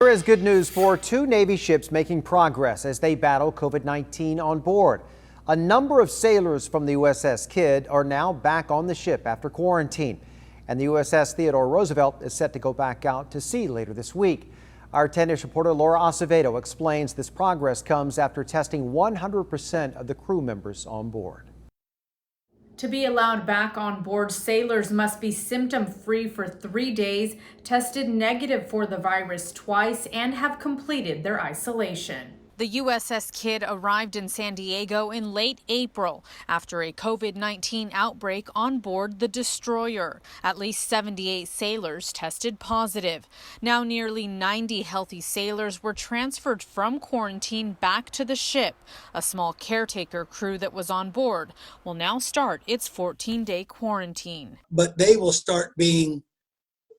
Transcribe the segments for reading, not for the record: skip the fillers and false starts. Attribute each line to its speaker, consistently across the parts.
Speaker 1: There is good news for two Navy ships making progress as they battle COVID-19 on board. A number of sailors from the USS Kidd are now back on the ship after quarantine. And the USS Theodore Roosevelt is set to go back out to sea later this week. Our 10 News reporter Laura Acevedo explains this progress comes after testing 100% of the crew members on board.
Speaker 2: To be allowed back on board, sailors must be symptom-free for 3 days, tested negative for the virus twice, and have completed their isolation. The USS Kidd arrived in San Diego in late April after a COVID-19 outbreak on board the destroyer. At least 78 sailors tested positive. Now nearly 90 healthy sailors were transferred from quarantine back to the ship. A small caretaker crew that was on board will now start its 14-day quarantine.
Speaker 3: But they will start being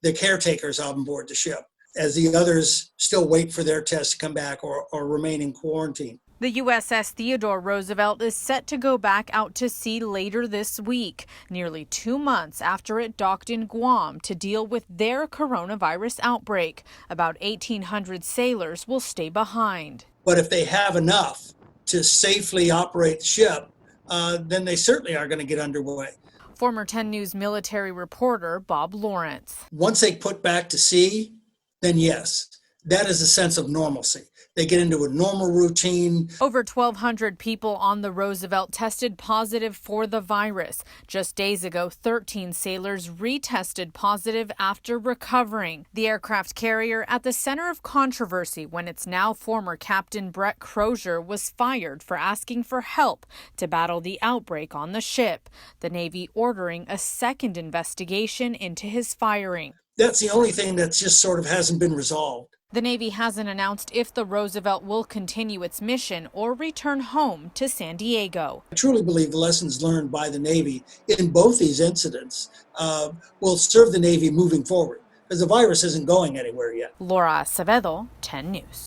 Speaker 3: the caretakers on board the ship, as the others still wait for their tests to come back or remain in quarantine.
Speaker 2: The USS Theodore Roosevelt is set to go back out to sea later this week, nearly 2 months after it docked in Guam to deal with their coronavirus outbreak. About 1,800 sailors will stay behind.
Speaker 3: But if they have enough to safely operate the ship, then they certainly are going to get underway.
Speaker 2: Former 10 News military reporter Bob Lawrence.
Speaker 3: Once they put back to sea, then yes, that is a sense of normalcy. They get into a normal routine.
Speaker 2: Over 1,200 people on the Roosevelt tested positive for the virus. Just days ago, 13 sailors retested positive after recovering. The aircraft carrier at the center of controversy when its now former captain Brett Crozier was fired for asking for help to battle the outbreak on the ship. The Navy ordering a second investigation into his firing.
Speaker 3: That's the only thing that just sort of hasn't been resolved.
Speaker 2: The Navy hasn't announced if the Roosevelt will continue its mission or return home to San Diego.
Speaker 3: I truly believe the lessons learned by the Navy in both these incidents will serve the Navy moving forward, because the virus isn't going anywhere yet.
Speaker 2: Laura Acevedo, 10 News.